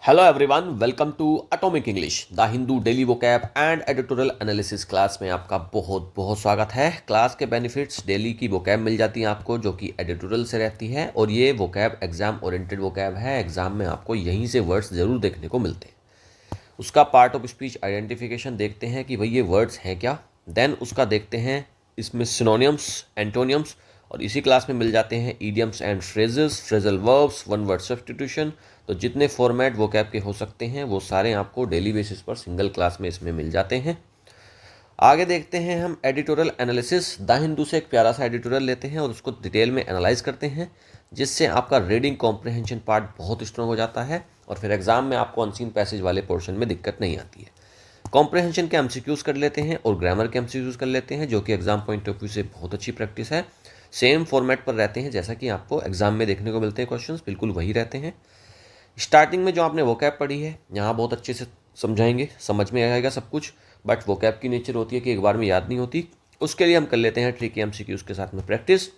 Hello everyone, welcome to Atomic English the Hindu daily vocab and editorial analysis class में आपका बहुत बहुत स्वागत है। क्लास के बेनिफिट्स, डेली की वोकैब मिल जाती है आपको जो कि एडिटोरियल से रहती है और ये वोकैब एग्जाम ओरिएंटेड वोकैब है। एग्जाम में आपको यहीं से वर्ड्स ज़रूर देखने को मिलते हैं। उसका पार्ट ऑफ स्पीच आइडेंटिफिकेशन देखते हैं कि भाई ये वर्ड्स हैं क्या। देन उसका देखते हैं इसमें सिनोनियम्स, एंटोनियम्स, और इसी क्लास में मिल जाते हैं idioms and phrases, phrasal verbs, one word substitution. तो जितने फॉर्मेट वोकैब के हो सकते हैं वो सारे आपको डेली बेसिस पर सिंगल क्लास में इसमें मिल जाते हैं। आगे देखते हैं हम एडिटोरियल एनालिसिस। द हिंदू से एक प्यारा सा एडिटोरियल लेते हैं और उसको डिटेल में एनालाइज करते हैं, जिससे आपका रीडिंग कॉम्प्रिहेंशन पार्ट बहुत स्ट्रॉन्ग हो जाता है और फिर एग्जाम में आपको अनसीन पैसेज वाले पोर्शन में दिक्कत नहीं आती है। कॉम्प्रिहेंशन के एमसीक्यूज कर लेते हैं और ग्रामर के एमसीक्यूज कर लेते हैं, जो कि एग्जाम पॉइंट ऑफ व्यू से बहुत अच्छी प्रैक्टिस है। सेम फॉर्मेट पर रहते हैं जैसा कि आपको एग्जाम में देखने को मिलते हैं, क्वेश्चंस बिल्कुल वही रहते हैं। स्टार्टिंग में जो आपने वोकैब पढ़ी है यहाँ बहुत अच्छे से समझाएंगे, समझ में आएगा सब कुछ, बट वोकैब की नेचर होती है कि एक बार में याद नहीं होती। उसके लिए हम कर लेते हैं ट्रिकी एमसीक्यूज के साथ में प्रैक्टिस।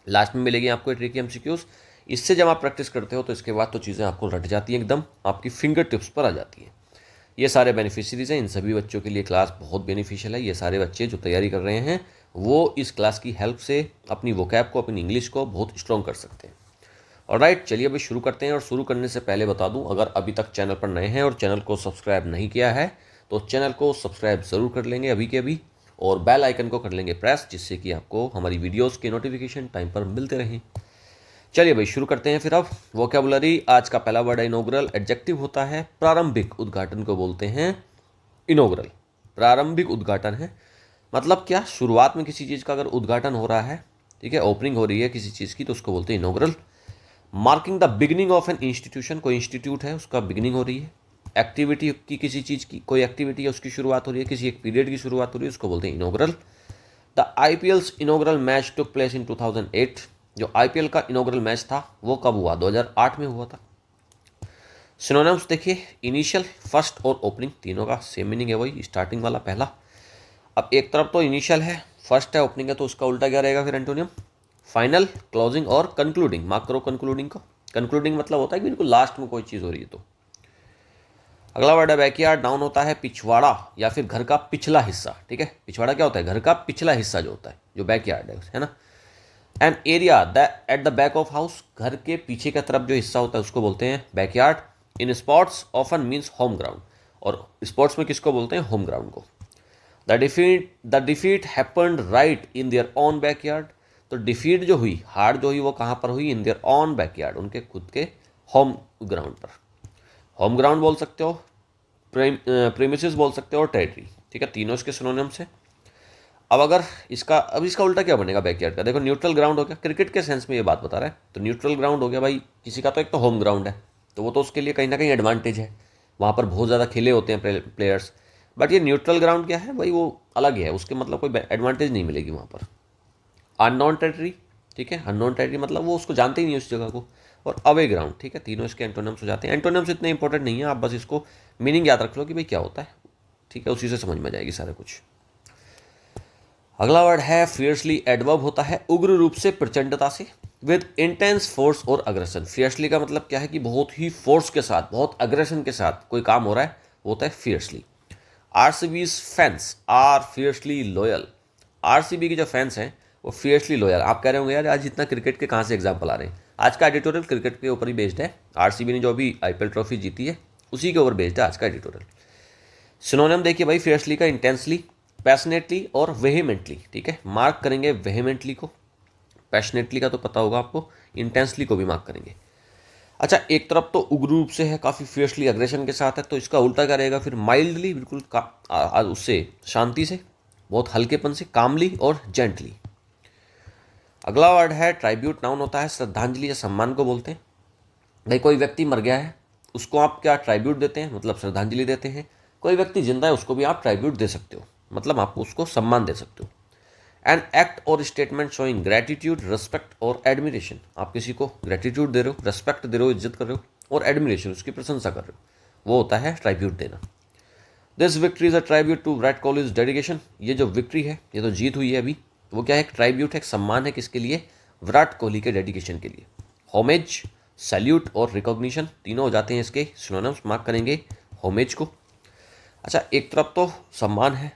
लास्ट में मिलेगी आपको ट्रिकी एमसीक्यूज। इससे जब आप प्रैक्टिस करते हो तो इसके बाद तो चीज़ें आपको रट जाती हैं, एकदम आपकी फिंगर टिप्स पर आ जाती हैं। ये सारे बेनिफिशरीज हैं, इन सभी बच्चों के लिए क्लास बहुत बेनिफिशियल है। ये सारे बच्चे जो तैयारी कर रहे हैं वो इस क्लास की हेल्प से अपनी वोकैब को, अपनी इंग्लिश को बहुत स्ट्रॉन्ग कर सकते हैं। ऑलराइट, चलिए अभी शुरू करते हैं। और शुरू करने से पहले बता दूं, अगर अभी तक चैनल पर नए हैं और चैनल को सब्सक्राइब नहीं किया है तो चैनल को सब्सक्राइब ज़रूर कर लेंगे अभी के अभी, और बेल आइकन को कर लेंगे प्रेस, जिससे कि आपको हमारी वीडियोस के नोटिफिकेशन टाइम पर मिलते रहें। चलिए भाई शुरू करते हैं फिर। अब वोकैबुलरी, आज का पहला वर्ड है इनॉग्रल। एडजेक्टिव होता है प्रारंभिक, उद्घाटन को बोलते हैं इनॉग्रल। प्रारंभिक उद्घाटन है मतलब क्या, शुरुआत में किसी चीज़ का अगर उद्घाटन हो रहा है, ठीक है, ओपनिंग हो रही है किसी चीज़ की, तो उसको बोलते हैं inaugural. Marking the beginning of an institution, कोई इंस्टीट्यूट है उसका बिगिनिंग हो रही है। एक्टिविटी की, किसी चीज़ की कोई एक्टिविटी है उसकी शुरुआत हो रही है, किसी एक पीरियड की शुरुआत हो रही है, उसको बोलते हैं inaugural. The IPLs inaugural match took place in 2008, जो आईपीएल का इनॉग्रल मैच था वो कब हुआ, 2008 में हुआ था। सिनोनिम्स देखिए, इनिशियल, फर्स्ट और ओपनिंग, तीनों का सेम मीनिंग है, वही स्टार्टिंग वाला पहला। अब एक तरफ तो इनिशियल है, फर्स्ट है, ओपनिंग है, तो उसका उल्टा क्या रहेगा फिर एंटोनियम, फाइनल, क्लोजिंग और कंक्लूडिंग। मार्क करो कंक्लूडिंग को। कंक्लूडिंग मतलब होता है कि बिल्कुल लास्ट में कोई चीज़ हो रही है। तो अगला वर्ड है बैकयार्ड। नाउन होता है पिछवाड़ा या फिर घर का पिछला हिस्सा, ठीक है। पिछवाड़ा क्या होता है, घर का पिछला हिस्सा जो होता है, जो बैकयार्ड है ना। An area the at the back of house, घर के पीछे की तरफ जो हिस्सा होता है उसको बोलते हैं backyard. In sports often means home ground, और स्पोर्ट्स में किसको बोलते हैं, होम ग्राउंड को। The defeat happened right in their own backyard, तो डिफीट जो हुई, हार जो हुई, वो कहाँ पर हुई, इन देयर ओन बैकयार्ड, उनके खुद के होम ग्राउंड पर। होम ग्राउंड बोल सकते हो, प्रेमिसेस बोल सकते हो और टेरिटरी, ठीक है, तीनों इसके सिनोनिम्स हैं। अब इसका उल्टा क्या बनेगा बैकयार्ड का, देखो न्यूट्रल ग्राउंड हो गया, क्रिकेट के सेंस में ये बात बता रहा है, तो न्यूट्रल ग्राउंड हो गया भाई किसी का, तो एक तो होम ग्राउंड है, तो वो तो उसके लिए कहीं ना कहीं एडवांटेज है, वहाँ पर बहुत ज़्यादा खेले होते हैं प्लेयर्स। बट ये न्यूट्रल ग्राउंड क्या है भाई, वो अलग है, उसके मतलब कोई एडवांटेज नहीं मिलेगी वहाँ पर। अननोन टेरिटरी, ठीक है, अननोन टेरिटरी मतलब वो उसको जानते ही नहीं उस जगह को। और अवे ग्राउंड, ठीक है, तीनों इसके एंटोनिम्स हो जाते हैं। एंटोनिम्स इतने इंपॉर्टेंट नहीं है, आप बस इसको मीनिंग याद रख लो कि भाई क्या होता है, ठीक है, उसी से समझ में जाएगी सारा कुछ। अगला वर्ड है फियर्सली। एडवर्ब होता है उग्र रूप से, प्रचंडता से, विद इंटेंस फोर्स और अग्रेशन। फियर्सली का मतलब क्या है कि बहुत ही फोर्स के साथ, बहुत अग्रेशन के साथ कोई काम हो रहा है, वो होता है fiercely. RCB's fans are fiercely loyal, RCB के जो फैंस हैं वो फियर्सली लॉयल। आप कह रहे होंगे यार आज इतना क्रिकेट के कहाँ से एग्जाम्पल आ रहे हैं, आज का एडिटोरियल क्रिकेट के ऊपर ही बेस्ड है। आरसीबी ने जो अभी आईपीएल ट्रॉफी जीती है उसी के ऊपर बेस्ड है आज का एडिटोरियल। सिनोनिम देखिए भाई फियर्सली का, इंटेंसली, पैशनेटली और वेहेमेंटली, ठीक है, मार्क करेंगे वेहेमेंटली को, पैशनेटली का तो पता होगा आपको, इंटेंसली को भी मार्क करेंगे। अच्छा, एक तरफ तो उग्र रूप से है, काफ़ी फियर्सली अग्रेशन के साथ है, तो इसका उल्टा क्या रहेगा फिर, माइल्डली, बिल्कुल उससे शांति से, बहुत हल्केपन से, कामली और जेंटली। अगला वर्ड है ट्राइब्यूट। नाउन होता है श्रद्धांजलि या सम्मान को बोलते हैं। भाई कोई व्यक्ति मर गया है उसको आप क्या ट्राइब्यूट देते हैं, मतलब श्रद्धांजलि देते हैं। कोई व्यक्ति जिंदा है उसको भी आप ट्राइब्यूट दे सकते हो, मतलब आप उसको सम्मान दे सकते हो। एन एक्ट और स्टेटमेंट शोइंग ग्रेटिट्यूड, रिस्पेक्ट और एडमिरेशन, आप किसी को ग्रेटिट्यूड दे रहे हो, रिस्पेक्ट दे रहे हो, इज्जत कर रहे हो, और एडमिरेशन, उसकी प्रशंसा कर रहे हो, वो होता है ट्राइब्यूट देना। This victory is a tribute to Virat Kohli's dedication, ये जो विक्ट्री है, ये तो जीत हुई है अभी, वो क्या है, एक ट्राइब्यूट है, एक सम्मान है, किसके लिए, विराट कोहली के डेडिकेशन के लिए। होमेज, सैल्यूट और रिकॉग्निशन तीनों हो जाते हैं इसके सिनोनिम्स, मार्क करेंगे होमेज को। अच्छा, एक तरफ तो सम्मान है,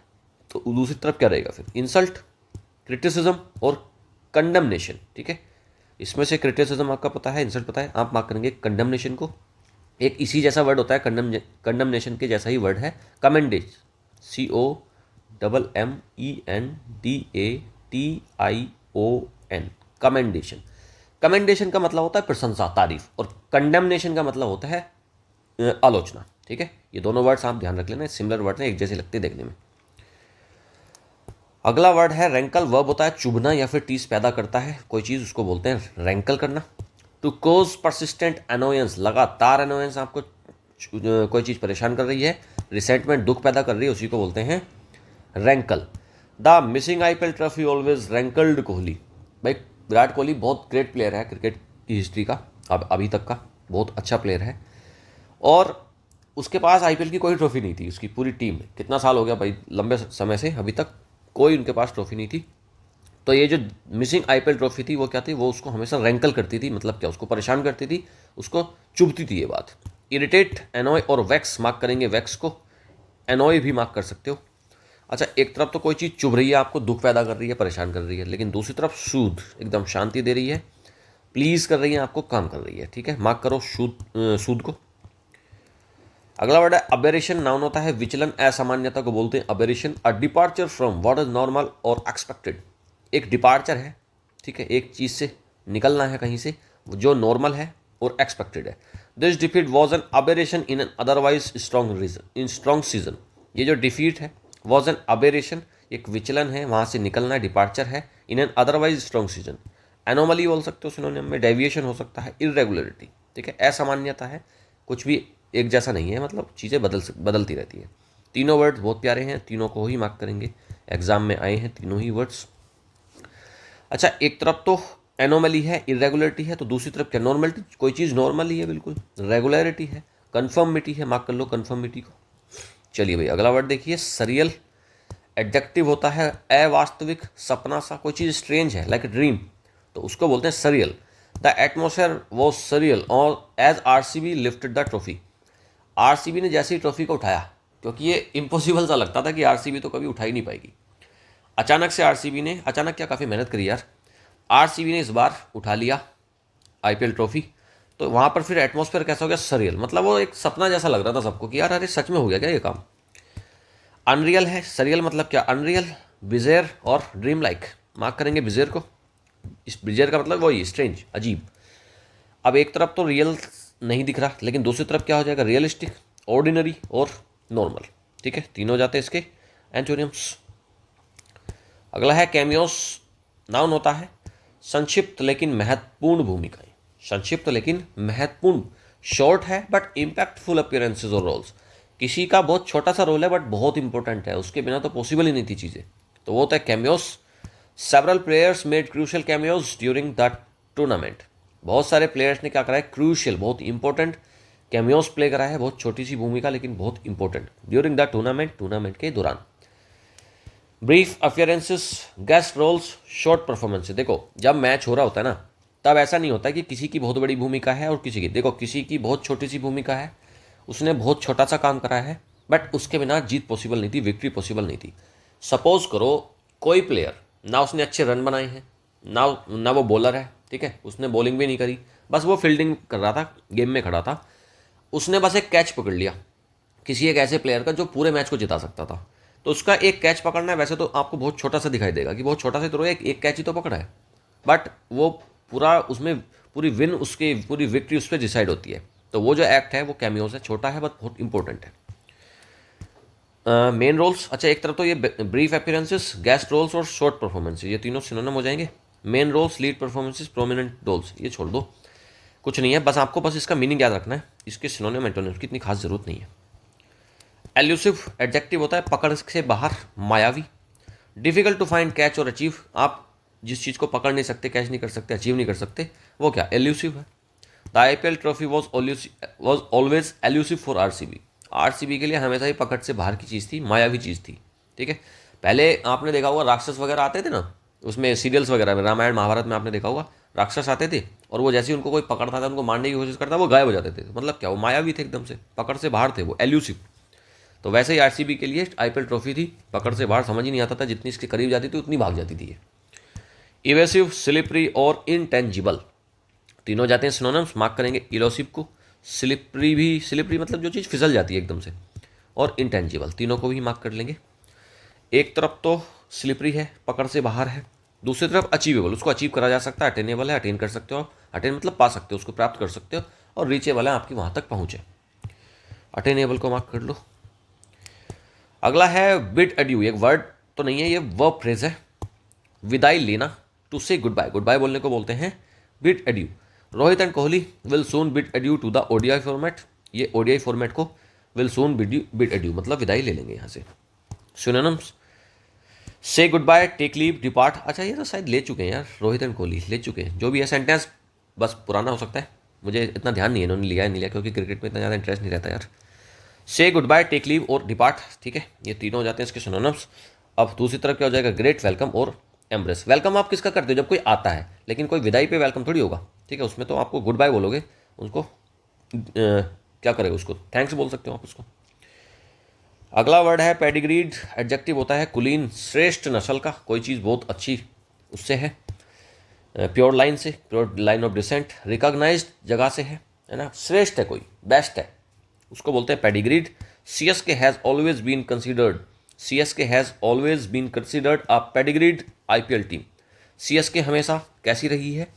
तो दूसरी तरफ क्या रहेगा फिर? इंसल्ट, क्रिटिसिज्म और कंडमनेशन। ठीक है, इसमें से क्रिटिसिज्म आपका पता है, इंसल्ट पता है, आप मार्क करेंगे कंडमनेशन को। एक इसी जैसा वर्ड होता है कंडमनेशन के जैसा ही वर्ड है कमेंडेशन, COMMENDATION, कमेंडेशन। कमेंडेशन का मतलब होता है प्रशंसा, तारीफ, और कंडमनेशन का मतलब होता है आलोचना। ठीक है, ये दोनों वर्ड्स आप ध्यान रख लेना, सिमिलर वर्ड हैं, एक जैसे लगते देखने में। अगला वर्ड है रैंकल, वर्ब होता है चुभना या फिर टीस पैदा करता है कोई चीज़, उसको बोलते हैं रैंकल करना। टू कोज परसिस्टेंट अनोयंस, लगातार अनोयंस, आपको कोई चीज़ परेशान कर रही है, रिसेंटमेंट, दुख पैदा कर रही है, उसी को बोलते हैं rankle. The missing IPL trophy always rankled Kohli. भाई विराट कोहली बहुत ग्रेट प्लेयर है क्रिकेट की हिस्ट्री का, अब अभी तक का बहुत अच्छा प्लेयर है, और उसके पास IPL की कोई ट्रॉफी नहीं थी। उसकी पूरी टीम, कितना साल हो गया भाई, लंबे समय से अभी तक कोई उनके पास ट्रॉफी नहीं थी। तो ये जो मिसिंग IPL ट्रॉफी थी वो क्या थी? वो उसको हमेशा रैंकल करती थी, मतलब क्या, उसको परेशान करती थी, उसको चुभती थी ये बात। इरिटेट, एनॉय और वैक्स, मार्क करेंगे वैक्स को, एनॉय भी मार्क कर सकते हो। अच्छा, एक तरफ तो कोई चीज़ चुभ रही है, आपको दुख पैदा कर रही है, परेशान कर रही है, लेकिन दूसरी तरफ सूद, एकदम शांति दे रही है, प्लीज़ कर रही है, आपको काम कर रही है। ठीक है, मार्क करो सूद को। अगला वर्ड है अबेरेशन, नाउन होता है विचलन, असामान्यता को बोलते हैं aberration. A departure from what is normal और एक्सपेक्टेड, एक डिपार्चर है, ठीक है, एक चीज़ से निकलना है कहीं से, जो नॉर्मल है और एक्सपेक्टेड है। This defeat was an aberration in an otherwise strong season. ये जो डिफीट है, वॉज एन अबेरेशन, एक विचलन है, वहाँ से निकलना है, डिपार्चर है, इन an otherwise strong season. Anomaly बोल सकते हो सिनोनिम में, डेविएशन हो सकता है, इरेगुलरिटी। ठीक है, असामान्यता है, कुछ भी एक जैसा नहीं है, मतलब चीज़ें बदलती रहती हैं। तीनों वर्ड्स बहुत प्यारे हैं, तीनों को ही मार्क करेंगे, एग्जाम में आए हैं तीनों ही वर्ड्स। अच्छा, एक तरफ तो एनोमली है, इरेगुलरिटी है, तो दूसरी तरफ क्या? नॉर्मलिटी, कोई चीज़ नॉर्मल ही है बिल्कुल, रेगुलरिटी है, कन्फर्मिटी है, मार्क कर लो कन्फर्मिटी को। चलिए भाई, अगला वर्ड देखिए सरियल, एडजेक्टिव होता है अवास्तविक, सपना सा, कोई चीज़ स्ट्रेंज है, लाइक ड्रीम, तो उसको बोलते हैं surreal. The atmosphere was surreal और as RCB lifted the trophy. RCB ने जैसे ही ट्रॉफी को उठाया, क्योंकि ये इम्पॉसिबल सा लगता था कि RCB तो कभी उठा ही नहीं पाएगी, अचानक से RCB ने, अचानक क्या, काफ़ी मेहनत करी यार, RCB ने इस बार उठा लिया IPL ट्रॉफी। तो वहाँ पर फिर एटमॉस्फेयर कैसा हो गया? सरियल, मतलब वो एक सपना जैसा लग रहा था सबको कि यार अरे सच में हो गया क्या ये काम। अनरियल है, सरियल मतलब क्या? अनरियल, बिजेर और ड्रीम लाइक, मार्क करेंगे बिजेर को। इस बिजेर का मतलब वही स्ट्रेंज, अजीब। अब एक तरफ तो रियल नहीं दिख रहा, लेकिन दूसरी तरफ क्या हो जाएगा? रियलिस्टिक, ऑर्डिनरी और नॉर्मल। ठीक है, तीनों जाते हैं इसके एंटोनिम्स। अगला है कैमियोस, नाउन होता है संक्षिप्त लेकिन महत्वपूर्ण भूमिकाएं, संक्षिप्त लेकिन महत्वपूर्ण, शॉर्ट है बट इम्पैक्टफुल अपीयरेंसेस और रोल्स। किसी का बहुत छोटा सा रोल है बट बहुत इंपॉर्टेंट है, उसके बिना तो पॉसिबल ही नहीं थी चीज़ें, तो वो होता है cameos. Several players made crucial cameos during the tournament, बहुत सारे प्लेयर्स ने क्या करा है? क्रूशियल, बहुत इंपॉर्टेंट कैमियोस प्ले करा है, बहुत छोटी सी भूमिका लेकिन बहुत important, during the tournament, tournament के दौरान। Brief appearances, guest roles, short performance. देखो जब मैच हो रहा होता है ना, तब ऐसा नहीं होता कि किसी की बहुत बड़ी भूमिका है और किसी की, देखो किसी की बहुत छोटी सी भूमिका है, उसने बहुत छोटा सा काम करा है, बट उसके बिना जीत पॉसिबल नहीं थी, विक्ट्री पॉसिबल नहीं थी। सपोज करो कोई प्लेयर, ना उसने अच्छे रन बनाए हैं, ना वो बॉलर है, ठीक है, उसने बॉलिंग भी नहीं करी, बस वो फील्डिंग कर रहा था, गेम में खड़ा था, उसने बस एक कैच पकड़ लिया किसी एक ऐसे प्लेयर का जो पूरे मैच को जिता सकता था, तो उसका एक कैच पकड़ना है, वैसे तो आपको बहुत छोटा सा दिखाई देगा कि बहुत छोटा सा, तो एक कैच ही तो पकड़ा है, बट वो पूरा उसमें पूरी विन, उसकी पूरी विक्ट्री उस पर डिसाइड होती है। तो वो जो एक्ट है वो कैमियोस है, छोटा है बट बहुत इंपॉर्टेंट है। मेन रोल्स, अच्छा एक तरफ तो ये ब्रीफ अपीयरेंसेस, गेस्ट रोल्स और शॉर्ट परफॉर्मेंसेस, ये तीनों सिनोनिम हो जाएंगे। Main roles, lead performances, prominent roles, ये छोड़ दो, कुछ नहीं है, बस आपको बस इसका मीनिंग याद रखना है, इसके सिनोनिम एंटोनिम्स की इतनी खास जरूरत नहीं है। एल्यूसिव एडजेक्टिव होता है पकड़ से बाहर, मायावी। डिफिकल्ट टू फाइंड, कैच और अचीव, आप जिस चीज़ को पकड़ नहीं सकते, कैच नहीं कर सकते, अचीव नहीं कर सकते, वो क्या? एल्यूसिव है। The IPL trophy was always elusive for RCB के लिए हमेशा ही पकड़ से बाहर की चीज़ थी, मायावी चीज़ थी। ठीक है, पहले आपने देखा होगा राक्षस वगैरह आते थे ना, उसमें सीरियल्स वगैरह में, रामायण महाभारत में आपने देखा होगा राक्षस आते थे और वो जैसे ही उनको कोई पकड़ता था, उनको मारने की कोशिश करता, वो गायब हो जाते थे। मतलब क्या, वो मायावी थे एकदम से, पकड़ से बाहर थे, वो एल्यूसिव। तो वैसे ही आरसीबी के लिए आईपीएल ट्रॉफी थी, पकड़ से बाहर, समझ ही नहीं आता था, जितनी इसके करीब जाती थी उतनी भाग जाती थी ये। इवेसिव, स्लिपरी और इनटेंजिबल, तीनों जाते हैं सिनोनिम्स, मार्क करेंगे इलोसिव को। स्लिपरी भी, स्लिपरी मतलब जो चीज़ फिसल जाती है एकदम से, और इंटेंजिबल, तीनों को भी मार्क कर लेंगे। एक तरफ तो स्लिपरी है, पकड़ से बाहर है, दूसरी तरफ अचीवेबल, उसको अचीव करा जा सकता है, अटेनेबल है, अटेन कर सकते हो, अटेन मतलब पा सकते हो, उसको प्राप्त कर सकते हो, और रीचेबल है, आपकी वहाँ तक पहुँचे। अटेनेबल को मार्क कर लो। अगला है बिड एड्यू, एक वर्ड तो नहीं है, ये वर्ब फ्रेज है, विदाई लेना, to say good bye, good bye बोलने को बोलते हैं bid adieu. Rohit and Kohli will soon bid adieu to the ODI format, ये ओडीआई फॉर्मेट को विल सून बिड एड्यू मतलब विदाई ले लेंगे यहाँ से। Synonyms, say goodbye, take leave, depart, अच्छा ये तो शायद ले चुके हैं यार, रोहित एंड कोहली ले चुके हैं, जो भी है सेंटेंस बस पुराना हो सकता है, मुझे इतना ध्यान नहीं है इन्होंने लिया है नहीं लिया, क्योंकि क्रिकेट में इतना ज़्यादा इंटरेस्ट नहीं रहता यार। से गुड बाय, टेक लीव और डिपार्ट, ठीक है, ये तीनों हो जाते हैं इसके सिनोनिम्स। अब दूसरी तरफ क्या हो जाएगा, ग्रेट, वेलकम और एम्ब्रेस। वेलकम आप किसका करते हो, जब कोई आता है, लेकिन कोई विदाई पे वेलकम थोड़ी होगा, ठीक है, उसमें तो आपको गुड बाय बोलोगे, उसको क्या करेगा, उसको थैंक्स बोल सकते हो आप उसको। अगला वर्ड है पेडिग्रीड, एडजेक्टिव होता है कुलीन, श्रेष्ठ नस्ल का, कोई चीज़ बहुत अच्छी उससे है, प्योर लाइन से, pure line of descent, recognized जगह से है ना, श्रेष्ठ है कोई, बेस्ट है, उसको बोलते हैं pedigreed. CSK has always been considered, CSK has always been considered a pedigreed IPL team, CSK हमेशा कैसी रही है,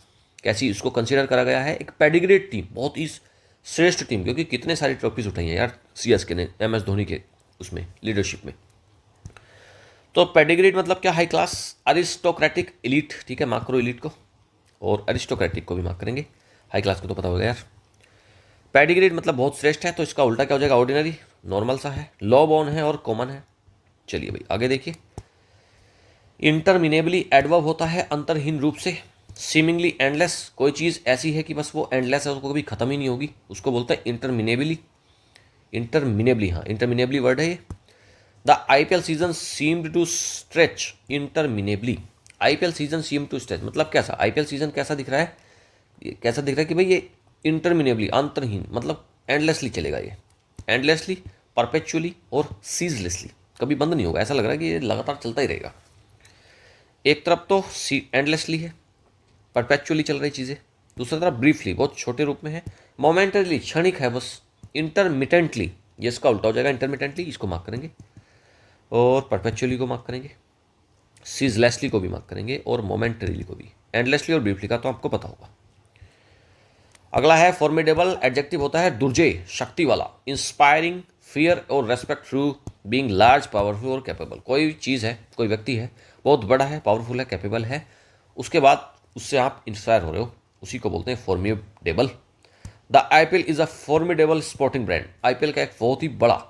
कैसी उसको कंसिडर करा गया है, एक पेडिग्रीड टीम, बहुत ही श्रेष्ठ टीम, क्योंकि कितने सारी ट्रॉफीज उठाई हैं यार सीएसके ने, एमएस धोनी के उसमें लीडरशिप में। तो पेडिग्रीड मतलब क्या, हाई क्लास, अरिस्टोक्रेटिक, एलीट, ठीक है, मार्क करो एलीट को, और अरिस्टोक्रेटिक को भी मार्क करेंगे, हाई क्लास को तो पता होगा यार। पेडिग्रीड मतलब बहुत श्रेष्ठ है, तो इसका उल्टा क्या हो जाएगा, ऑर्डिनरी, नॉर्मल सा है, लॉ बॉर्न है और कॉमन है। चलिए भाई आगे देखिए। इंटरमिनेबली एडवर्ब होता है अंतरहीन रूप से, सीमिंगली एंडलेस, कोई चीज़ ऐसी है कि बस वो एंडलेस है, उसको कभी खत्म ही नहीं होगी, उसको बोलते हैं इंटरमिनेबली, इंटरमिनेबली, हाँ इंटरमिनेबली वर्ड है ये। The IPL season seemed to stretch interminably, IPL season seem to stretch मतलब कैसा, आईपीएल सीजन कैसा दिख रहा है, ये कैसा दिख रहा है कि भाई ये इंटरमिनेबली, अंतरहीन मतलब एंडलेसली चलेगा ये, एंडलेसली, परपेचुअली और सीजलेसली, कभी बंद नहीं होगा, ऐसा लग रहा है कि ये लगातार चलता ही रहेगा। एक तरफ तो एंडलेसली है, परपेचुअली चल रही चीज़ें, दूसरी तरफ ब्रीफली, बहुत छोटे रूप में है, मोमेंटरीली, क्षणिक है बस, इंटरमिटेंटली, ये इसका उल्टा हो जाएगा, इंटरमिटेंटली, इसको मार्क करेंगे, और परपेचुअली को मार्क करेंगे, सीजलेसली को भी मार्क करेंगे, और मोमेंटरीली को भी। एंडलेसली और ब्रीफली का तो आपको पता होगा। अगला है फॉर्मिडेबल, एडजेक्टिव होता है दुर्जय, शक्ति वाला, इंस्पायरिंग, फियर और respect through being large, powerful और कैपेबल, कोई चीज़ है, कोई व्यक्ति है, बहुत बड़ा है, पावरफुल है, कैपेबल है, उसके बाद उससे आप इंस्पायर हो रहे हो, उसी को बोलते हैं formidable. The IPL is a formidable sporting brand, IPL का एक बहुत ही बड़ा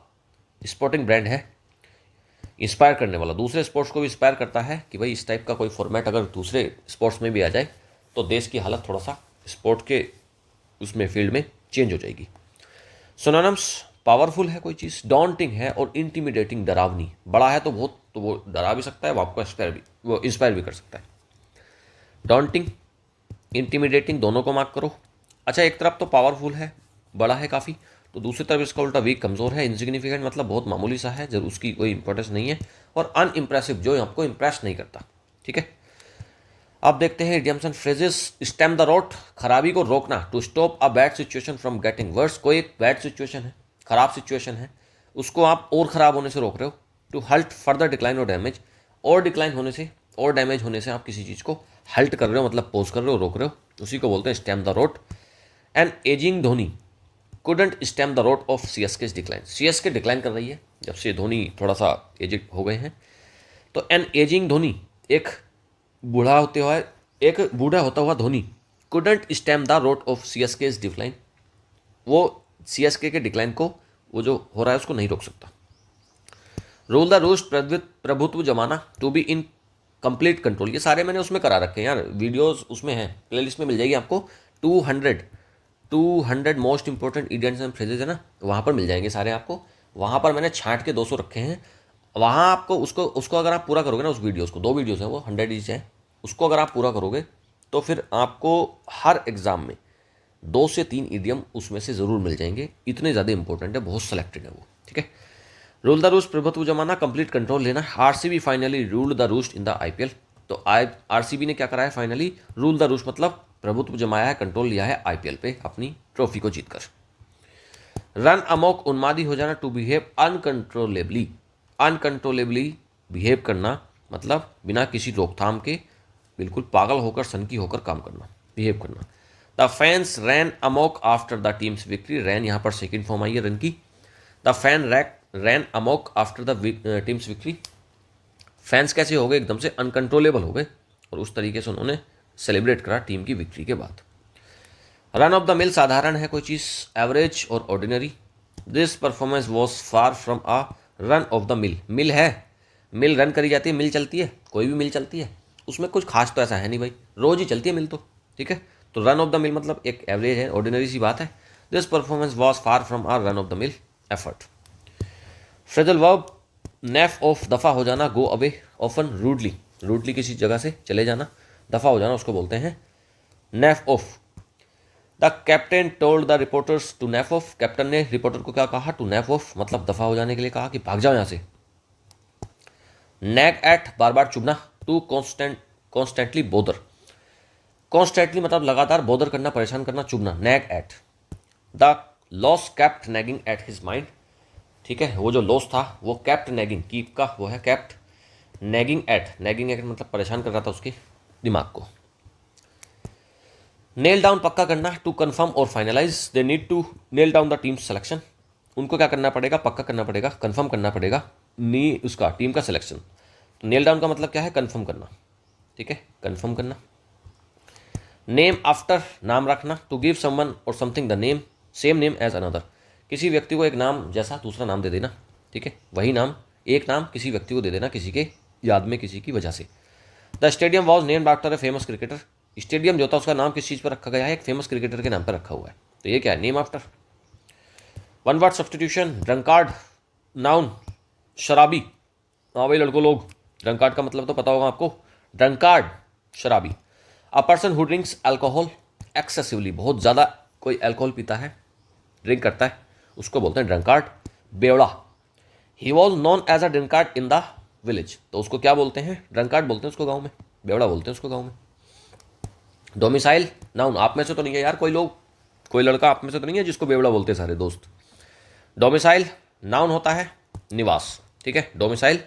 स्पोर्टिंग ब्रांड है, इंस्पायर करने वाला, दूसरे स्पोर्ट्स को भी इंस्पायर करता है कि भाई इस टाइप का कोई फॉर्मेट अगर दूसरे स्पोर्ट्स में भी आ जाए तो देश की हालत थोड़ा सा स्पोर्ट के उसमें फील्ड में चेंज हो जाएगी। सिनोनिम्स, पावरफुल है कोई चीज़, डॉन्टिंग है और इंटिमिडेटिंग, डरावनी, बड़ा है तो बहुत, तो वो डरा भी सकता है, वो आपको इंस्पायर भी कर सकता है। डॉन्टिंग, इंटिमिडेटिंग दोनों को मार्क करो। अच्छा, एक तरफ तो पावरफुल है, बड़ा है काफ़ी, तो दूसरी तरफ इसका उल्टा वीक, कमज़ोर है, इनसिग्निफिकेंट मतलब बहुत मामूली सा है, जरूर उसकी कोई इंपॉर्टेंस नहीं है, और अनइम्प्रेसिव, जो आपको इंप्रेस नहीं करता, ठीक है। अब देखते हैं idioms and phrases. Stem the rot, खराबी को रोकना, to stop a bad situation from getting worse, कोई एक बैड सिचुएशन है, खराब सिचुएशन है, उसको आप और ख़राब होने से रोक रहे हो। टू हल्ट फर्दर डिक्लाइन और डैमेज, और डिक्लाइन होने से और डैमेज होने से आप किसी चीज़ को हल्ट कर रहे हो, मतलब पोज कर रहे हो, रोक रहे हो, उसी को बोलते हैं stem the rot. An ageing Dhoni couldn't stem the rot of CSK decline, CSK decline कर रही है जब से धोनी थोड़ा सा एजिड हो गए हैं, तो एन एजिंग धोनी, एक बूढ़ा होता हुआ Dhoni, couldn't stem the rot of CSK decline, वो सीएसके के डिक्लाइन को, वो जो हो रहा है उसको नहीं रोक सकता। रूल द रूस्ट, प्रभुत्व जमाना, to be in complete control, ये सारे मैंने उसमें करा रखे हैं यार, वीडियोस उसमें हैं, प्लेलिस्ट में मिल जाएगी आपको, 200 most important idioms and phrases है ना, वहाँ पर मिल जाएंगे सारे आपको, वहाँ पर मैंने छांट के 200 रखे हैं, वहाँ आपको उसको अगर आप पूरा करोगे ना, उस वीडियोस को, 2 वीडियोस हैं वो, 100 ईच है, उसको अगर आप पूरा करोगे तो फिर आपको हर एग्ज़ाम में 2 से 3 ईडियम उसमें से ज़रूर मिल जाएंगे, इतने ज़्यादा इंपॉर्टेंट है, बहुत सेलेक्टेड है वो, ठीक है। रूल द रूस्ट, प्रभुत्व जमाना, कंप्लीट कंट्रोल लेना। RCB finally ruled the roost in the IPL. तो आरसीबी ने क्या करा है, फाइनली रूल द रूस्ट मतलब प्रभुत्व जमाया है, कंट्रोल लिया है आईपीएल पे अपनी ट्रॉफी को जीतकर। रन अमोक, उन्मादी हो जाना, to behave uncontrollably. Uncontrollably behave करना मतलब बिना किसी रोकथाम के बिल्कुल पागल होकर, सनकी होकर काम करना, बिहेव करना। The fans ran amok after the team's victory. Ran यहाँ पर सेकेंड फॉर्म आई है रन की। The fan ran amok after the team's victory. Fans कैसे हो गए, एकदम से अनकंट्रोलेबल हो गए और उस तरीके से उन्होंने सेलिब्रेट करा टीम की विक्ट्री के बाद। रन ऑफ द मिल, साधारण है कोई चीज़, एवरेज और ordinary. This performance was far from a run of the mill. Mill है, मिल रन करी जाती है, मिल चलती है, कोई भी मिल चलती है, उसमें कुछ खास तो ऐसा है नहीं भाई, रोज ही चलती है मिल तो, ठीक है। तो रन ऑफ द मिल मतलब एक एवरेज है, ऑर्डिनरी सी बात है। This performance was far from a run of the mill effort. Phrasal verb, naff off, दफ़ा हो जाना, go away often rudely. Rudely किसी जगह से चले जाना, दफ़ा हो जाना, उसको बोलते हैं naff off. The captain told the reporters to naff off. Captain ने रिपोर्टर को क्या कहा, टू नेफ ऑफ मतलब दफ़ा हो जाने के लिए कहा कि भाग जाओ यहाँ से। नैग एट, बार बार चुभना, टू कॉन्स्टेंटली बोदर। कॉन्स्टेंटली मतलब लगातार, बोदर करना, परेशान करना, चुभना, nag at. The loss kept nagging at his mind, ठीक है, वो जो लॉस था वो कैप्ट नैगिंग, कीप का वो है कैप्ट, नैगिंग एट मतलब परेशान कर रहा था उसके दिमाग को। नेल डाउन, पक्का करना, टू कन्फर्म और finalise. They need to nail down the team selection. उनको क्या करना पड़ेगा, पक्का करना पड़ेगा, कन्फर्म करना पड़ेगा उसका टीम का सिलेक्शन। तो नेल डाउन का मतलब क्या है, कन्फर्म करना, ठीक है, कन्फर्म करना। नेम आफ्टर, नाम रखना, to give someone or something the name same name as another. किसी व्यक्ति को एक नाम जैसा दूसरा नाम दे देना, ठीक है, वही नाम, एक नाम किसी व्यक्ति को दे देना किसी के याद में, किसी की वजह से। The stadium was named after a famous cricketer. Stadium जो था उसका नाम किस चीज़ पर रखा गया है, एक फेमस क्रिकेटर के नाम पर रखा हुआ है, तो ये क्या है, name after. One word substitution, drunkard, noun, शराबी। हाँ भाई लड़कों लोग, ड्रंकार्ड का मतलब तो पता होगा आपको, ड्रंकार्ड शराबी। अ person who drinks alcohol excessively, बहुत ज़्यादा कोई अल्कोहल पीता है, ड्रिंक करता है, उसको बोलते हैं ड्रंकार्ड। बेवड़ा, he was known as a drunkard in the village, तो उसको क्या बोलते हैं, ड्रंकार्ड बोलते हैं उसको गाँव में, बेवड़ा बोलते हैं उसको गाँव में। डोमिसाइल, नाउन, आप में से तो नहीं है यार कोई लोग, कोई लड़का आप में से तो नहीं है जिसको बेवड़ा बोलते हैं सारे दोस्त। डोमिसाइल नाउन होता है निवास, ठीक है, डोमिसाइल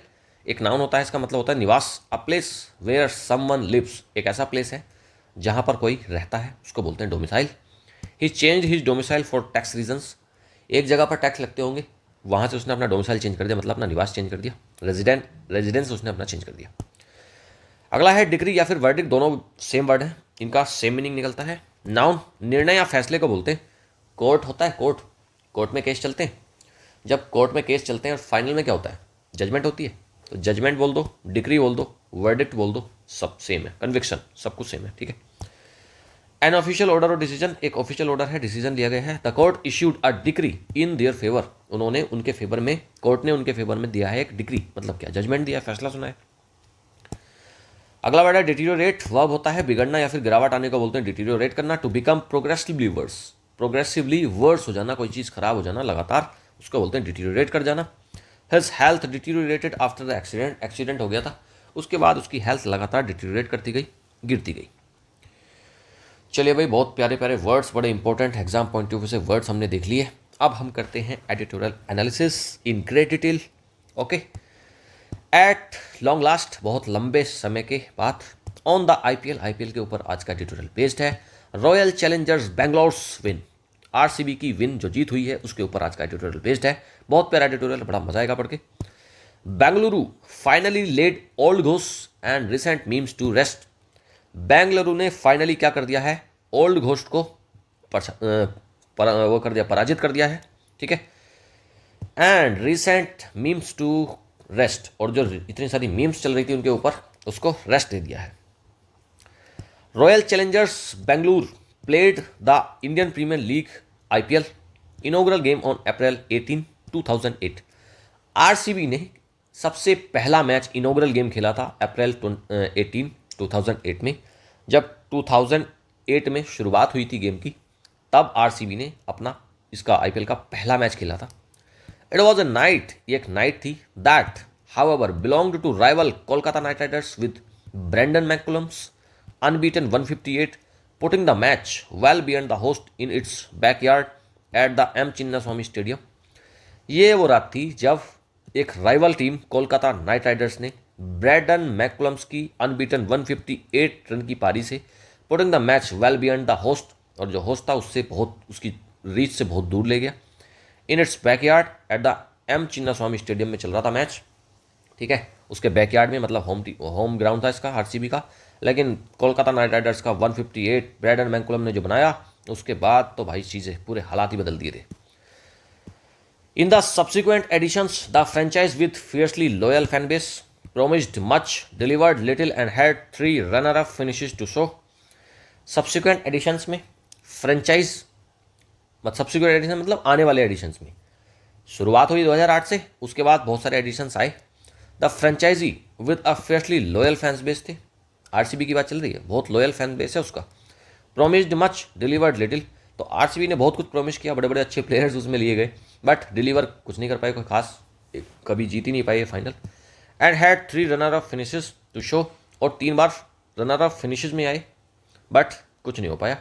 एक नाउन होता है, इसका मतलब होता है निवास। A place where someone lives, एक ऐसा प्लेस है जहाँ पर कोई रहता है, उसको बोलते हैं domicile. He change his domicile for tax reasons, एक जगह पर टैक्स लगते होंगे, वहाँ से उसने अपना डोमिसाइल चेंज कर दिया, मतलब अपना निवास चेंज कर दिया, रेजिडेंस उसने अपना चेंज कर दिया। अगला है डिग्री या फिर वर्डिक्ट, दोनों सेम वर्ड है, इनका सेम मीनिंग निकलता है। नाउन, निर्णय या फैसले को बोलते हैं। कोर्ट होता है, कोर्ट में केस चलते हैं, जब कोर्ट में केस चलते हैं और फाइनल में क्या होता है, जजमेंट होती है, तो जजमेंट बोल दो, डिग्री बोल दो, वर्डिक्ट बोल दो, सब सेम है, कन्विक्शन सब कुछ सेम है, ठीक है। एन ऑफिशियल ऑर्डर और डिसीजन, एक ऑफिशियल ऑर्डर है, डिसीजन लिया गया है। The court issued a degree in their favour, उन्होंने उनके फेवर में, कोर्ट ने उनके फेवर में दिया है एक डिग्री, मतलब क्या, जजमेंट दिया, फैसला सुना है। अगला वर्ड है डिटीरियोरेट, वर्ब होता है बिगड़ना या फिर गिरावट आने को बोलते हैं डिटीरियोरेट करना। To become progressively worse, progressively worse हो जाना, कोई चीज़ खराब हो जाना लगातार, उसको बोलते हैं डिटीरियोरेट कर जाना। His health deteriorated after the accident, accident हो गया था, उसके बाद उसकी हेल्थ लगातार डिटीरियोरेट करती गई, गिरती गई। चलिए भाई, बहुत प्यारे प्यारे वर्ड्स, बड़े important exam point of view से वर्ड्स हमने देख लिए। अब हम करते हैं editorial analysis in great detail. Okay, at long last, बहुत लंबे समय के बाद, ऑन द आईपीएल के ऊपर आज का एडिटोरियल बेस्ड है। रॉयल चैलेंजर्स बेंगलोर्स विन, आरसीबी की विन जो जीत हुई है उसके ऊपर आज का एडिटोरियल बेस्ड है। बहुत प्यारा एडिटोरियल, बड़ा मजा आएगा पढ़ के। Bengaluru finally laid old ghost and recent memes to rest, Bengaluru ने फाइनली क्या कर दिया है, ओल्ड घोस्ट को वो कर दिया, पराजित कर दिया है, ठीक है। And recent memes to rest, और जो इतनी सारी मीम्स चल रही थी उनके ऊपर, उसको रेस्ट दे दिया है। Royal Challengers Bengaluru played the Indian Premier League IPL inaugural game on April 18, 2008। RCB ने सबसे पहला मैच इनॉग्रल गेम खेला था अप्रैल 18, 2008 में। जब 2008 में शुरुआत हुई थी गेम की, तब आरसीबी ने अपना इसका आईपीएल का पहला मैच खेला था। इट वॉज अ नाइट, ये एक नाइट थी, that however belonged to rival Kolkata Knight Riders with Brendon McCullum's unbeaten 158, putting the match well beyond the host in its backyard at the M Chinnaswamy stadium. ये वो रात थी जब एक rival team Kolkata Knight Riders ने ब्रेंडन मैककुलम्स की unbeaten 158 run की पारी से putting the match well beyond the host, और जो होस्ट था उससे बहुत, उसकी रीच से बहुत दूर ले गया, in its backyard at the M Chinnaswamy stadium में चल रहा था मैच, ठीक है, उसके बैकयार्ड में, मतलब होम ग्राउंड था इसका आरसीबी का, लेकिन कोलकाता नाइट राइडर्स का 158 ब्रेंडन मैककुलम ने जो बनाया, उसके बाद तो भाई चीज़ें पूरे हालात ही बदल दिए थे। In the subsequent editions, the franchise with fiercely loyal fan base promised much, delivered little and had 3 runner-up finishes to show. Subsequent editions में franchise, subsequent edition मतलब आने वाले editions में शुरुआत हुई 2008 से, उसके बाद बहुत सारे editions आए। The franchisee with a fiercely loyal fans base थे, आरसीबी की बात चल रही है, बहुत लॉयल फैन बेस है उसका। प्रोमिस्ड मच, डिलीवर्ड लिटिल, तो आरसीबी ने बहुत कुछ प्रोमिस किया, बड़े बड़े अच्छे प्लेयर्स उसमें लिए गए, बट डिलीवर कुछ नहीं कर पाए, कोई खास कभी जीत ही नहीं पाए ये final. And had 3 runner up finishes to show, और 3 बार रनर अप फिनिशेस में आए, बट कुछ नहीं हो पाया।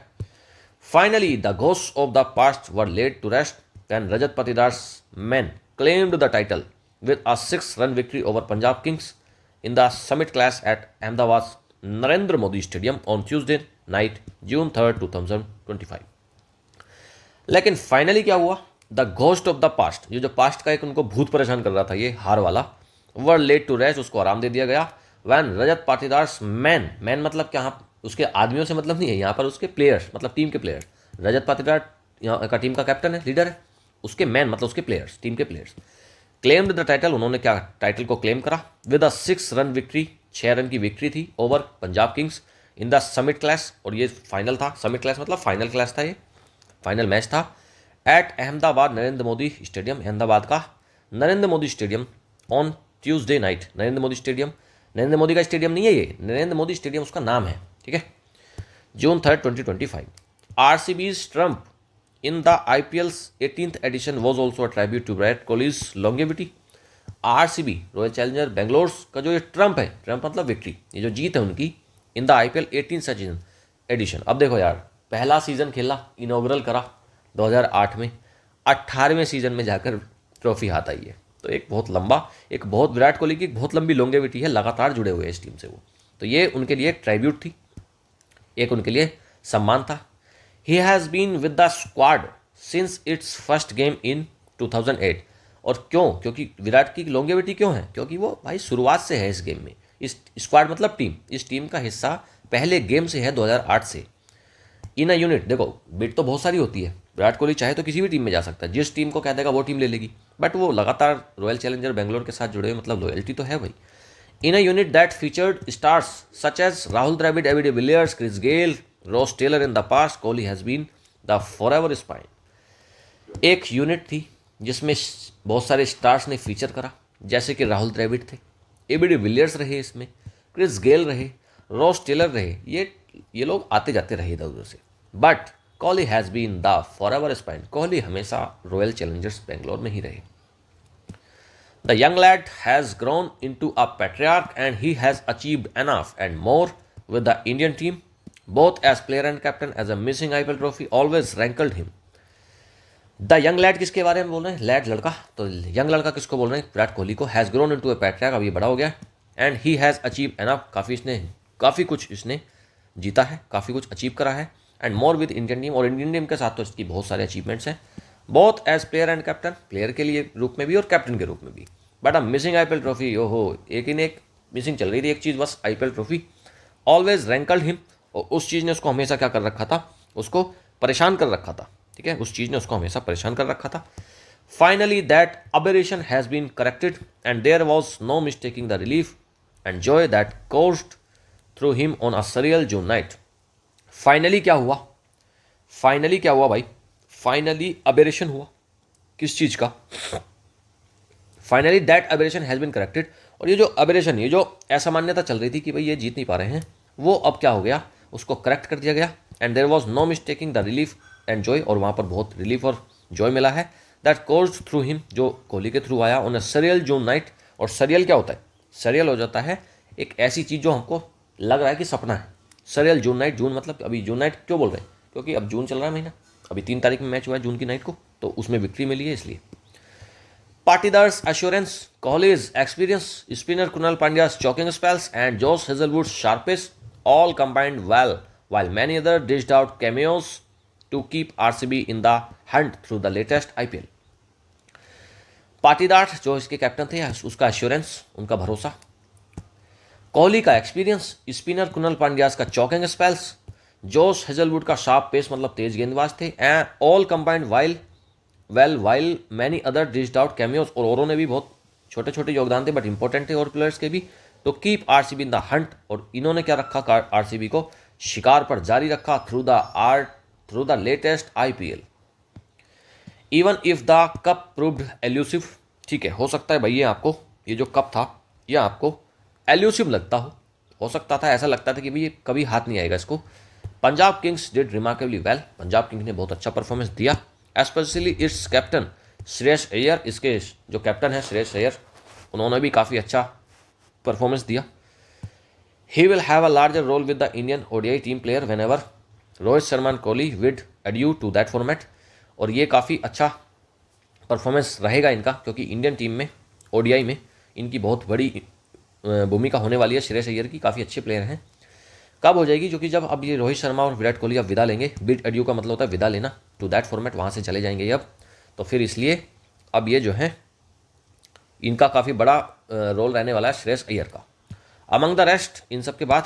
Finally the ghost of the past was laid to rest when Rajat Patidar's men claimed the title with a 6-run victory over Punjab Kings in the Summit Clash at Ahmedabad's Narendra Modi Stadium on Tuesday night, June 3rd, 2025। लेकिन finally क्या हुआ, the ghost of the past, ये जो past का एक उनको भूत परेशान कर रहा था, ये हार वाला, वर लेट टू रेस्ट, उसको आराम दे दिया गया। वैन रजत पाटीदार्स मैन मतलब क्या, उसके आदमियों से मतलब नहीं है यहाँ पर, उसके प्लेयर्स मतलब टीम के प्लेयर्स, रजत पाटीदार यहाँ का टीम का कैप्टन है, लीडर है, उसके मैन मतलब उसके प्लेयर्स, टीम के प्लेयर्स क्लेम्ड द टाइटल, उन्होंने क्या टाइटल को क्लेम करा, with a 6-run victory, 6 run की विक्ट्री थी over Punjab kings in the summit clash, और ये फाइनल था, समिट क्लैश मतलब फाइनल क्लैश था, ये फाइनल मैच था, एट अहमदाबाद नरेंद्र मोदी स्टेडियम, अहमदाबाद का Narendra Modi stadium, on Tuesday night. Narendra Modi stadium, Narendra Modi का स्टेडियम नहीं है ये, नरेंद्र मोदी स्टेडियम उसका नाम है, ठीक है, June 3rd, 2025। RCB's trump in the IPL's 18th edition was also a tribute to Virat Kohli's longevity। RCB royal challenger Bangalore का जो ये ट्रम्प है, ट्रम्प मतलब विक्ट्री, ये जो जीत है उनकी, in the IPL 18th addition. अब देखो यार, पहला सीजन खेला, इनॉग्रल करा 2008 में, 18वें सीजन में जाकर ट्रॉफी हाथ आई है, तो एक बहुत लंबा, एक बहुत विराट कोहली की एक बहुत लंबी लॉन्गेविटी है, लगातार जुड़े हुए हैं इस टीम से वो, तो ये उनके लिए एक ट्राइब्यूट थी, एक उनके लिए सम्मान था। He has been with the squad since its first game in 2008। और क्यों, क्योंकि विराट की लॉन्गेविटी क्यों है, क्योंकि वो भाई शुरुआत से है इस गेम में, इस स्क्वाड मतलब टीम, इस टीम का हिस्सा पहले गेम से है 2008 से। इन अ यूनिट, देखो बिट तो बहुत सारी होती है, विराट कोहली चाहे तो किसी भी टीम में जा सकता है, जिस टीम को कह देगा वो टीम ले लेगी, बट वो लगातार रॉयल चैलेंजर बेंगलोर के साथ जुड़े हुए, मतलब लॉयल्टी तो है भाई। In a unit that featured stars such as Rahul Dravid, AB de Villiers, Chris Gayle, Ross Taylor in the past, Kohli has been the forever spine. एक यूनिट थी जिसमें बहुत सारे स्टार्स ने फीचर करा, जैसे कि राहुल द्रविड थे, एबी डिविलियर्स रहे, इसमें क्रिस गेल रहे, रॉस टेलर रहे, ये लोग आते जाते रहे इधर उधर से, but Kohli has been the forever spine, Kohli हमेशा रॉयल चैलेंजर्स बेंगलोर में ही रहे। The young lad has grown into a patriarch and he has achieved enough and more with the Indian team, both as player and captain, as a missing IPL trophy always rankled him। The young lead किसके बारे में बोल रहे हैं, lead लड़का, तो young लड़का किसको बोल रहे हैं, विराट कोहली को। Has grown into A patriarch, अब ये बड़ा हो गया, and he has achieve enough, काफ़ी कुछ इसने जीता है, काफ़ी कुछ अचीव करा है, and more with Indian team, और इंडियन टीम के साथ तो इसकी बहुत सारे अचीवमेंट्स हैं, both as player and captain, player के लिए रूप में भी और कैप्टन के रूप में भी। बट अब मिसिंग आईपीएल ट्रॉफी, ओहो, एक ही ने एक मिसिंग चल रही थी, एक चीज़ बस, आईपीएल ट्रॉफी, ऑलवेज रैंकल्ड हिम, और उस चीज़ ने उसको हमेशा क्या कर रखा था, उसको परेशान कर रखा था, ठीक है, उस चीज़ ने उसको हमेशा परेशान कर रखा था। Finally that aberration has been corrected and there was no mistaking the relief and joy that coursed through him on a surreal June night. Finally क्या हुआ, फाइनली क्या हुआ भाई, फाइनली अबेरेशन हुआ, किस चीज़ का, finally that aberration has been corrected, और ये जो अबेरेशन, ये जो असामान्यता चल रही थी कि भाई ये जीत नहीं पा रहे हैं, वो अब क्या हो गया, उसको करेक्ट कर दिया गया। And there was no mistaking the relief and joy, और वहाँ पर बहुत रिलीफ और जॉय मिला है। दैट कोर्स थ्रू हिम, जो कोहली के थ्रू आया, on a surreal June night. और सरियल क्या होता है? सरियल हो जाता है एक ऐसी चीज़ जो हमको लग रहा है कि सपना है। सरियल जून नाइट, जून मतलब अभी जून नाइट क्यों बोल रहे हैं? क्योंकि अब जून चल रहा है महीना, अभी 3 तारीख में मैच हुआ है जून की नाइट को, तो उसमें विक्ट्री मिली है इसलिए। Partidar's assurance, Kohli's experience, spinner Kunal Pandya's choking spells, and Josh Hazelwood's sharpness all combined well, while many others dished out cameos to keep RCB in the hunt through the latest IPL. Patidar जो इसके captain थे, उसका assurance, उनका भरोसा, कोहली का experience, spinner Krunal Pandya's का choking spells, Josh Hazlewood का sharp pace मतलब तेज गेंदबाज थे, and all combined while many other dished out cameos, और औरों ने भी बहुत छोटे छोटे योगदान थे बट इंपॉर्टेंट थे और प्लेयर्स के भी, तो keep RCB in the Hunt, और इन्होंने क्या रखा? आरसीबी को शिकार पर जारी रखा through the latest IPL. Even if the cup proved elusive, ठीक है, हो सकता है भाई ये जो कप था ये आपको एल्यूसिव लगता हो सकता था, ऐसा लगता था कि भाई ये कभी हाथ नहीं आएगा इसको। Punjab Kings did remarkably well, Punjab Kings ने बहुत अच्छा परफॉर्मेंस दिया, especially it's captain Shreyas Iyer, इसके जो कैप्टन है श्रेयस अय्यर, उन्होंने भी काफ़ी अच्छा परफॉर्मेंस दिया। He will have a larger role with the Indian ODI team player whenever Rohit Sharma and Kohli bid adieu to that format, और ये काफ़ी अच्छा परफॉर्मेंस रहेगा इनका, क्योंकि इंडियन टीम में ओडीआई में इनकी बहुत बड़ी भूमिका होने वाली है। श्रेयस अय्यर की काफ़ी अच्छे प्लेयर हैं। कब हो जाएगी? क्योंकि जब अब ये रोहित शर्मा और विराट कोहली अब विदा लेंगे, बिड एड्यू का मतलब होता है विदा लेना, टू दैट फॉर्मेट, वहाँ से चले जाएंगे अब, तो फिर इसलिए अब ये जो है इनका काफ़ी बड़ा रोल रहने वाला है श्रेयस अय्यर का। अमंग द रेस्ट, इन सब के बाद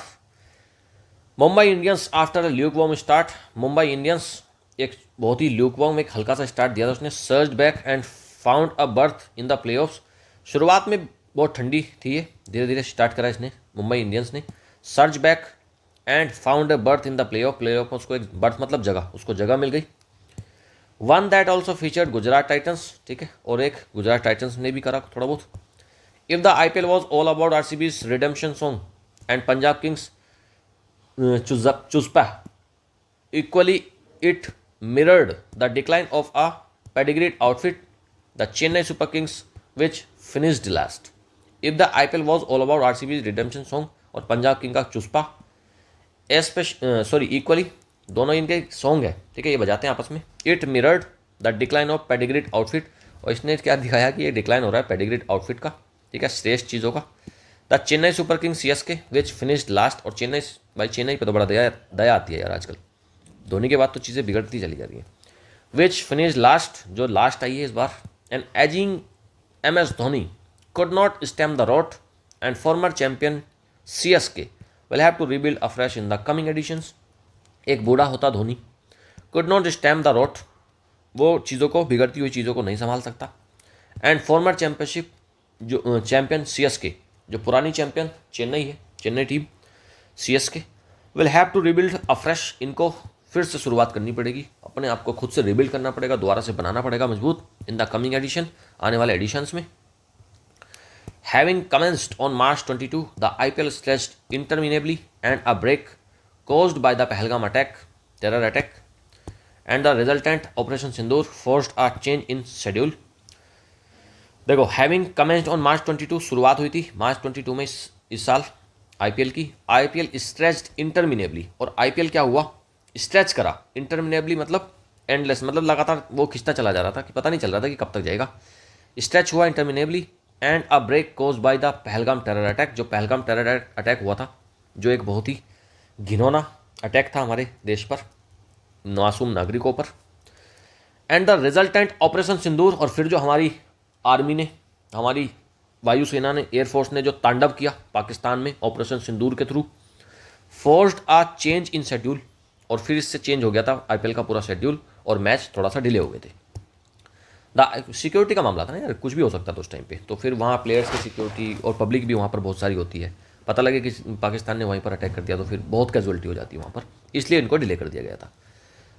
Mumbai Indians after lukewarm start, Mumbai Indians एक बहुत ही ल्यूकवॉर्म, एक हल्का सा स्टार्ट दिया था उसने, surged back and found a birth in the playoffs. शुरुआत में बहुत ठंडी थी, ये धीरे धीरे स्टार्ट करा इसने, मुंबई इंडियंस ने, surge back and found a birth in the playoff में उसको एक बर्थ मतलब जगह, उसको जगह मिल गई। One that also featured Gujarat Titans, ठीक है, और एक गुजरात टाइटंस ने भी करा थोड़ा बहुत। If the IPL was all about RCB's redemption song and Punjab Kings chutzpah, equally it mirrored the decline of a pedigreed outfit, the Chennai Super Kings, which finished last. If the IPL was all about RCB's redemption song और Punjab king का चुस्पा, equally दोनों इनके song है, ठीक है, ये बजाते हैं आपस में। It mirrored the decline of pedigreed outfit, और इसने क्या दिखाया कि ये डिक्लाइन हो रहा है पेडिग्रीड आउटफिट का, ठीक है, श्रेष्ठ चीज़ों का। The Chennai super Kings CSK which finished last, और चेन्नई पे तो बड़ा दया आती है यार आजकल, धोनी के बाद तो चीज़ें बिगड़ती चली जा रही हैं। विच फिनिश लास्ट, जो लास्ट आई है इस बार, and ageing MS Dhoni could not stem the rot, and former champion CSK will have to rebuild afresh in the coming editions. एक बूढ़ा होता Dhoni could not stem the rot, वो चीज़ों को, बिगड़ती हुई चीज़ों को नहीं संभाल सकता। एंड फॉर्मर चैंपियनशिप, जो चैंपियन CSK, जो पुरानी चैंपियन चेन्नई है, Chennai team CSK will have to rebuild afresh, इनको फिर से शुरुआत करनी पड़ेगी, अपने आप को खुद से रिबिल्ड करना पड़ेगा, दोबारा से बनाना पड़ेगा मजबूत, इन द कमिंग एडिशन, आने वाले एडिशंस में। Having commenced on March 22, the IPL stretched interminably and a break caused by the Pahalgam terror attack, and the resultant operation Sindoor forced a change in schedule। देखो, हैविंग कमेंस्ड ऑन March 22, शुरुआत हुई थी March 22 में इस साल IPL की। IPL stretched इंटरमिनेबली, और IPL क्या हुआ? स्ट्रेच करा, इंटरमिनेबली मतलब एंडलेस, मतलब लगातार वो खिंचता चला जा रहा था कि पता नहीं चल रहा था कि कब तक जाएगा। स्ट्रेच हुआ interminably, and a break caused by the Pahalgam terror attack, जो पहलगाम टेरर अटैक हुआ था, जो एक बहुत ही घिनौना अटैक था हमारे देश पर, मासूम नागरिकों पर। एंड द रिजल्टेंट ऑपरेशन सिंदूर, और फिर जो हमारी आर्मी ने, हमारी वायुसेना ने, एयरफोर्स ने जो तांडव किया पाकिस्तान में ऑपरेशन सिंदूर के through, forced a change in schedule, और फिर इससे चेंज हो गया था IPL का पूरा शेड्यूल, और मैच थोड़ा सा डिले हो गए थे। द सिक्योरिटी का मामला था ना यार, कुछ भी हो सकता था उस टाइम पे, तो फिर वहाँ प्लेयर्स की सिक्योरिटी और पब्लिक भी वहाँ पर बहुत सारी होती है, पता लगे कि पाकिस्तान ने वहीं पर अटैक कर दिया तो फिर बहुत कैजुअलिटी हो जाती है वहाँ पर, इसलिए इनको डिले कर दिया गया था।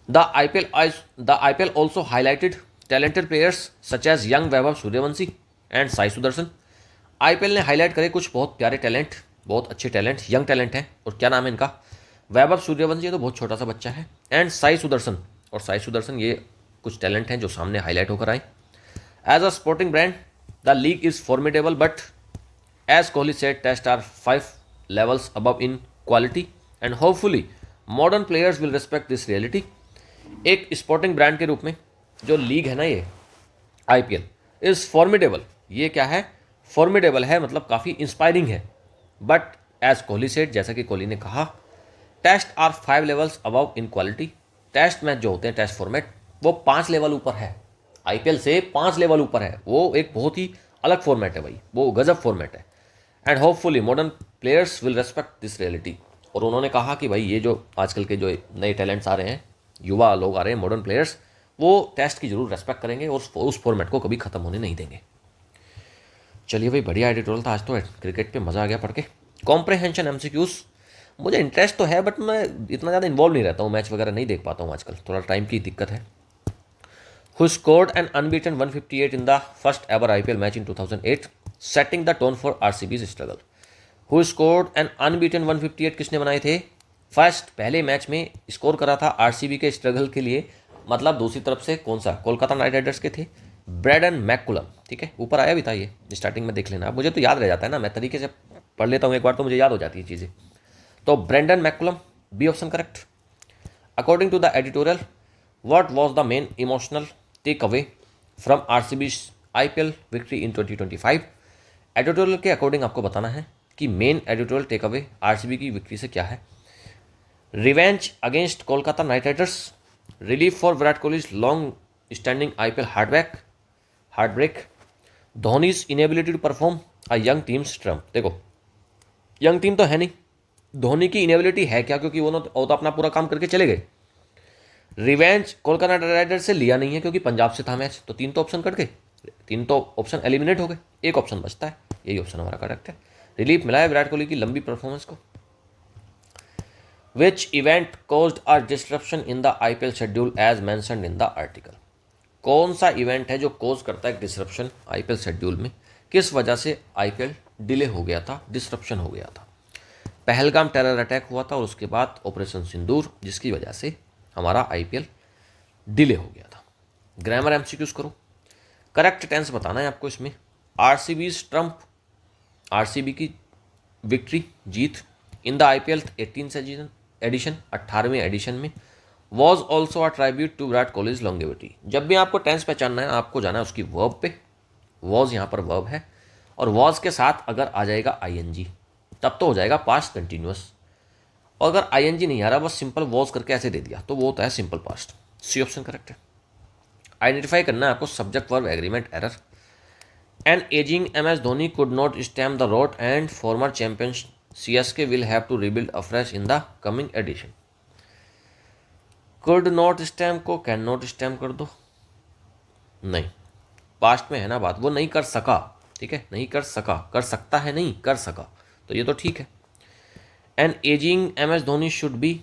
The IPL also highlighted talented players such as young Vaibhav Suryavanshi and Sai Sudharsan. IPL ने हाईलाइट करे कुछ बहुत प्यारे टैलेंट, बहुत अच्छे टैलेंट, यंग टैलेंट हैं, और क्या नाम है इनका? वैभव सूर्यवंशी तो बहुत छोटा सा बच्चा है, एंड साई सुदर्शन, और साई सुदर्शन ये कुछ टैलेंट हैं जो सामने हाईलाइट होकर आए। As a sporting brand the league is formidable, but as Kohli said tests are 5 levels above in quality and hopefully modern players will respect this reality। एक स्पोर्टिंग ब्रांड के रूप में जो लीग है ना ये आईपीएल इज फॉर्मिडेबल, ये क्या है, फॉर्मिडेबल है मतलब काफ़ी इंस्पायरिंग है, बट एज कोहली सेड, जैसा कि कोहली ने कहा, tests are 5 levels above in quality. Test match जो होते हैं, टेस्ट फॉर्मेट, वो 5 लेवल ऊपर है, आईपीएल से 5 लेवल ऊपर है, वो एक बहुत ही अलग फॉर्मेट है भाई, वो गजब फॉर्मेट है। And hopefully modern players will respect this reality. और उन्होंने कहा कि भाई ये जो आजकल के जो नए टैलेंट्स आ रहे हैं, युवा लोग आ रहे हैं, मॉडर्न प्लेयर्स, वो टेस्ट की जरूर रेस्पेक्ट करेंगे और उस फॉर्मेट को कभी ख़त्म होने नहीं देंगे। चलिए भाई, बढ़िया एडिटोरियल था आज तो, क्रिकेट पे मज़ा आ गया पढ़ के। कॉम्प्रहेंशन एमसीक्यूज, मुझे इंटरेस्ट तो है बट मैं इतना ज़्यादा इन्वॉल्व नहीं रहता हूँ, मैच वगैरह नहीं देख पाता हूँ आजकल, थोड़ा टाइम की दिक्कत है। Who scored an unbeaten 158 in the first ever IPL match in 2008, setting the tone for RCB's struggle। Who scored an unbeaten 158 किसने बनाए थे? फर्स्ट पहले मैच में स्कोर करा था आरसीबी के स्ट्रगल के लिए, मतलब दूसरी तरफ से कौन सा, कोलकाता नाइट राइडर्स के थे, ब्रैडन मैकुलम। ठीक है, ऊपर आया भी था ये, स्टार्टिंग में देख लेना, मुझे तो याद रह जाता है ना, मैं तरीके से पढ़ लेता हूँ एक बार तो मुझे याद हो जाती है चीज़ें। तो Brendon McCullum, B option correct. According to the editorial, what was the main emotional take away from आरसीबी's IPL विक्ट्री इन 2025। एडिटोरियल के अकॉर्डिंग आपको बताना है कि main editorial take away RCB की विक्ट्री से क्या है। Revenge against Kolkata Knight Riders, relief for Virat Kohli's long standing IPL heartbreak, Dhoni's inability to perform a young team's triumph. देखो, यंग टीम तो है नहीं, धोनी की इनेबिलिटी है क्या, क्योंकि वो तो अपना पूरा काम करके चले गए। रिवेंज कोलकाता नाइट राइडर्स से लिया नहीं है क्योंकि पंजाब से था मैच, तो 3 तो ऑप्शन कट गए, 3 तो ऑप्शन एलिमिनेट हो गए, एक ऑप्शन बचता है, यही ऑप्शन हमारा करेक्ट है। रिलीफ मिला है विराट कोहली की लंबी परफॉर्मेंस को। Which event caused a disruption in the IPL schedule as mentioned in the article. कौन सा इवेंट है जो कॉज करता है डिस्ट्रप्शन IPL शेड्यूल में, किस वजह से IPL डिले हो गया था, डिस्ट्रप्शन हो गया था। पहलगाम टेरर अटैक हुआ था और उसके बाद ऑपरेशन सिंदूर, जिसकी वजह से हमारा IPL डिले हो गया था। ग्रामर एमसीक्यूज करो, करेक्ट टेंस बताना है आपको इसमें। आरसीबीज ट्रम्प, आरसीबी की विक्ट्री, जीत, in the IPL 18th edition, 18वें एडिशन में, was also a tribute to Virat Kohli's longevity. जब भी आपको टेंस पहचानना है आपको जाना है उसकी वर्ब पे, वॉज यहाँ पर वर्ब है, और वॉज के साथ अगर आ जाएगा ING तब तो हो जाएगा पास्ट कंटिन्यूअस, और अगर ING नहीं आ रहा, बस सिंपल वॉज करके ऐसे दे दिया तो वो होता है simple past. C option correct है। आइडेंटिफाई करना है आपको subject verb agreement error. An ageing MS Dhoni could not stamp the road and former champion CSK will have to rebuild afresh in the coming edition. Could not stamp को can not stamp कर दो, नहीं, past में है ना बात, वो नहीं कर सका, ठीक है, नहीं कर सका, कर सकता है नहीं, कर सका, तो ये तो ठीक है। An ageing MS Dhoni should be